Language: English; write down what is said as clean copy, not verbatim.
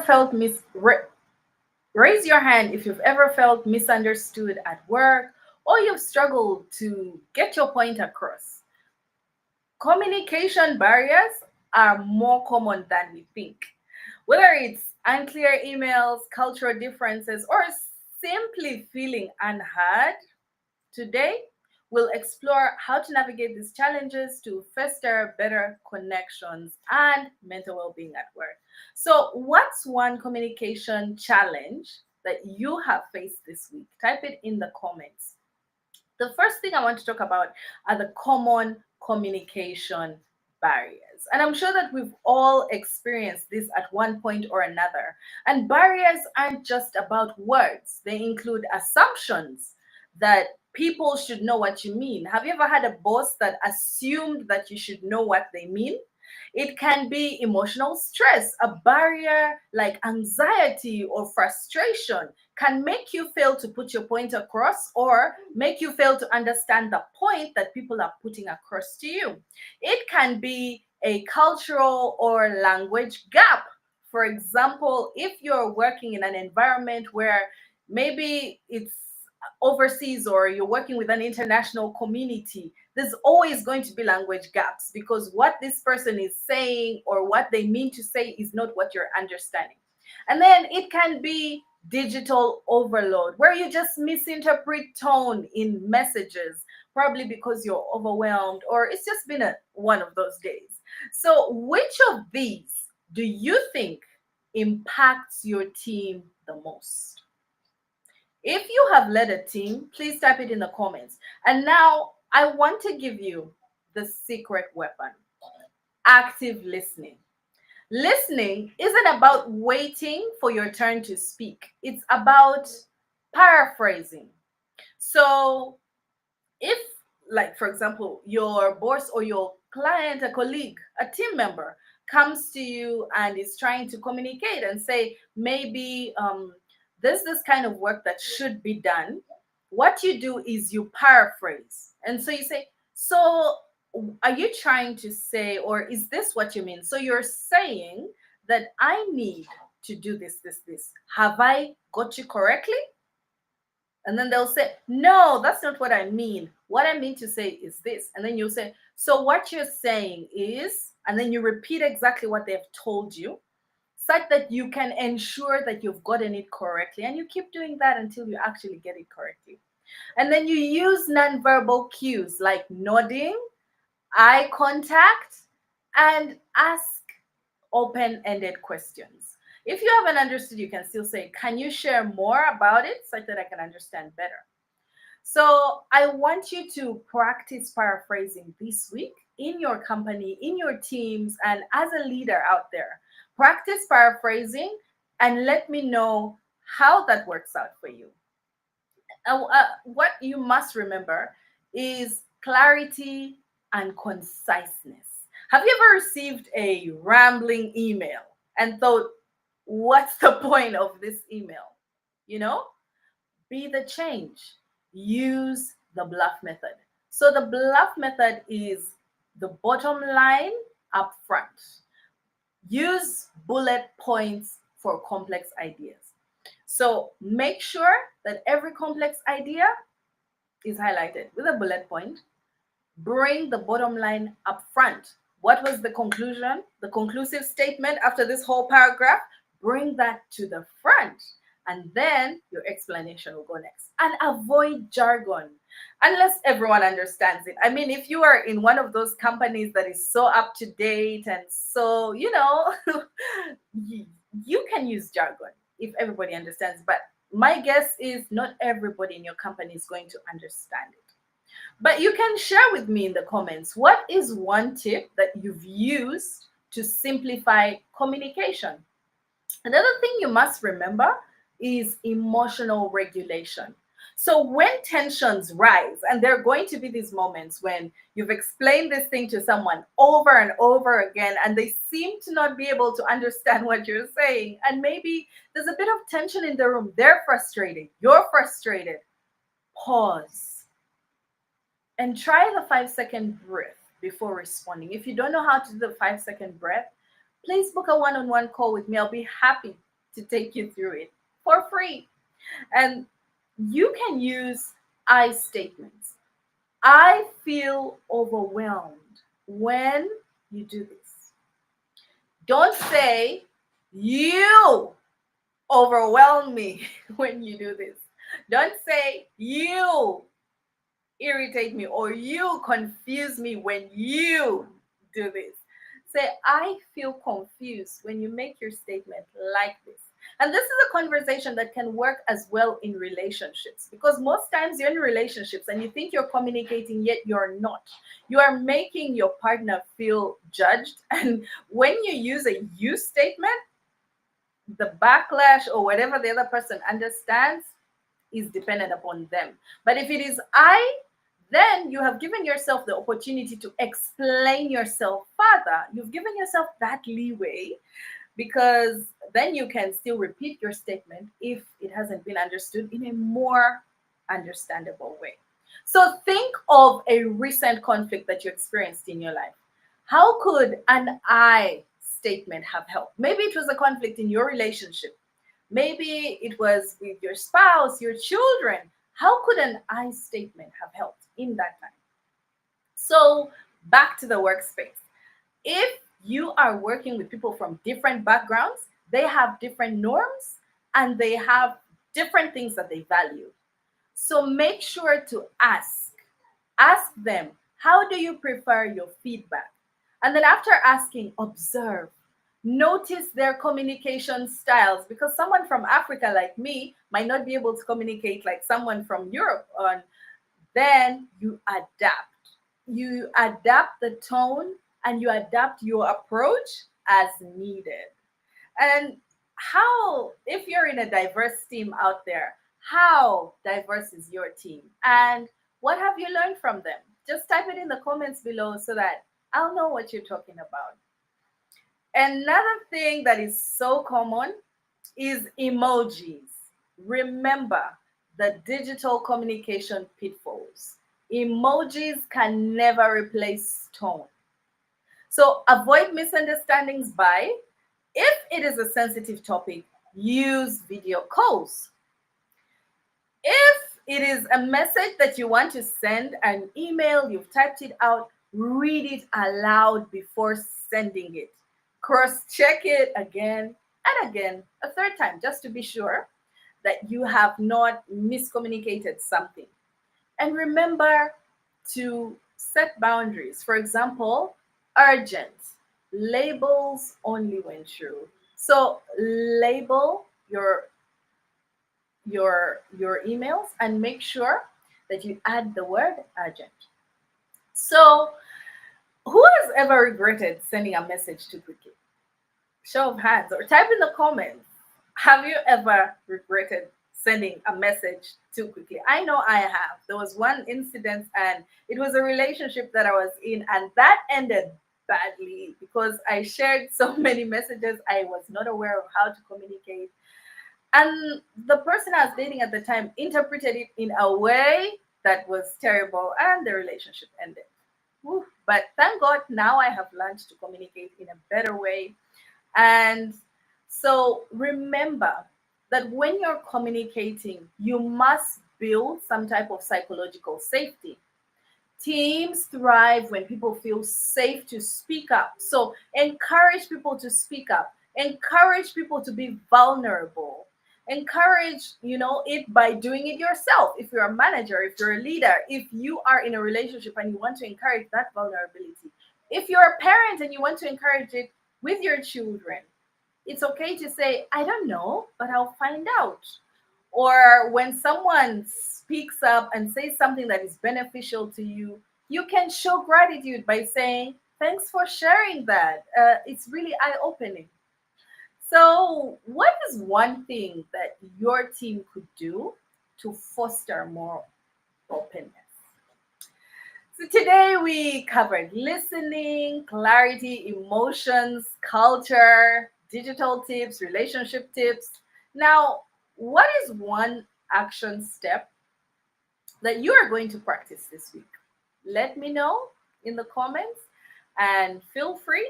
felt raise your hand if you've ever felt misunderstood at work or you've struggled to get your point across. Communication barriers are more common than we think. Whether it's unclear emails, cultural differences, or simply feeling unheard, today we'll explore how to navigate these challenges to foster better connections and mental well being at work. So, what's one communication challenge that you have faced this week? Type it in the comments. The first thing I want to talk about are the common communication barriers. And I'm sure that we've all experienced this at one point or another. And barriers aren't just about words, they include assumptions that people should know what you mean. Have you ever had a boss that assumed that you should know what they mean? It can be emotional stress. A barrier like anxiety or frustration can make you fail to put your point across or make you fail to understand the point that people are putting across to you. It can be a cultural or language gap. For example, if you're working in an environment where maybe it's overseas or you're working with an international community, there's always going to be language gaps because what this person is saying or what they mean to say is not what you're understanding. And then it can be digital overload where you just misinterpret tone in messages, probably because you're overwhelmed or it's just been one of those days. So, which of these do you think impacts your team the most? If you have led a team, please type it in the comments. And now I want to give you the secret weapon: active listening. Listening isn't about waiting for your turn to speak, it's about paraphrasing. So, if, like, for example, your boss or your client, a colleague, a team member comes to you and is trying to communicate and say, maybe there's this kind of work that should be done, what you do is you paraphrase. And so you say, so are you trying to say, or is this what you mean? So you're saying that I need to do this. Have I got you correctly? And then they'll say, no, that's not what I mean. What I mean to say is this. And then you'll say, so what you're saying is, and then you repeat exactly what they've told you, such that you can ensure that you've gotten it correctly. And you keep doing that until you actually get it correctly. And then you use nonverbal cues like nodding, eye contact, and ask open ended questions. If you haven't understood, you can still say, can you share more about it such that I can understand better? So I want you to practice paraphrasing this week in your company, in your teams, and as a leader out there. Practice paraphrasing and let me know how that works out for you. What you must remember is clarity and conciseness. Have you ever received a rambling email and thought, what's the point of this email? You know, be the change. Use the bluff method. So the bluff method is the bottom line up front. Use bullet points for complex ideas. So make sure that every complex idea is highlighted with a bullet point. Bring the bottom line up front. What was the conclusion, the conclusive statement after this whole paragraph? Bring that to the front. And then your explanation will go next. And avoid jargon unless everyone understands it. I mean, if you are in one of those companies that is so up to date and so, you can use jargon if everybody understands. But my guess is not everybody in your company is going to understand it. But you can share with me in the comments, what is one tip that you've used to simplify communication? Another thing you must remember is emotional regulation. So when tensions rise, and there are going to be these moments when you've explained this thing to someone over and over again, and they seem to not be able to understand what you're saying, and maybe there's a bit of tension in the room, they're frustrated, you're frustrated, pause and try the 5-second breath before responding. If you don't know how to do the 5-second breath, please book a one-on-one call with me. I'll be happy to take you through it for free. And you can use I statements. I feel overwhelmed when you do this. Don't say, you overwhelm me when you do this. Don't say, you irritate me or you confuse me when you do this. Say, I feel confused when you make your statement like this. And this is a conversation that can work as well in relationships, because most times you're in relationships and you think you're communicating, yet you're not. You are making your partner feel judged. And when you use a you statement, the backlash or whatever the other person understands is dependent upon them. But if it is I, then you have given yourself the opportunity to explain yourself further. You've given yourself that leeway, because then you can still repeat your statement if it hasn't been understood in a more understandable way. So think of a recent conflict that you experienced in your life. How could an I statement have helped? Maybe it was a conflict in your relationship. Maybe it was with your spouse, your children. How could an I statement have helped in that time? So, back to the workspace. If you are working with people from different backgrounds, they have different norms and they have different things that they value. So, make sure to ask them, how do you prefer your feedback? And then, after asking, observe. Notice their communication styles, because someone from Africa like me might not be able to communicate like someone from Europe. On then you adapt. You adapt the tone and you adapt your approach as needed. And how, if you're in a diverse team out there, how diverse is your team? And what have you learned from them? Just type it in the comments below so that I'll know what you're talking about. Another thing that is so common is emojis. Remember the digital communication pitfalls. Emojis can never replace tone. So avoid misunderstandings by, if it is a sensitive topic, use video calls. If it is a message that you want to send, an email, you've typed it out, read it aloud before sending it. Cross check it again and again, a third time, just to be sure that you have not miscommunicated something. And remember to set boundaries. For example, urgent, labels only when true. So label your emails and make sure that you add the word urgent. So who has ever regretted sending a message too quickly? Show of hands or type in the comments. Have you ever regretted sending a message too quickly? I know I have. There was one incident and it was a relationship that I was in, and that ended badly because I shared so many messages. I was not aware of how to communicate. And the person I was dating at the time interpreted it in a way that was terrible, and the relationship ended. Whew. But thank God now I have learned to communicate in a better way. And so remember that when you're communicating, you must build some type of psychological safety. Teams thrive when people feel safe to speak up. So encourage people to speak up, encourage people to be vulnerable. Encourage, it by doing it yourself. If you're a manager, if you're a leader, if you are in a relationship and you want to encourage that vulnerability, if you're a parent and you want to encourage it with your children, it's okay to say, I don't know, but I'll find out. Or when someone speaks up and says something that is beneficial to you, you can show gratitude by saying, thanks for sharing that. It's really eye opening. So, what is one thing that your team could do to foster more openness? So, today we covered listening, clarity, emotions, culture, digital tips, relationship tips. Now, what is one action step that you are going to practice this week? Let me know in the comments and feel free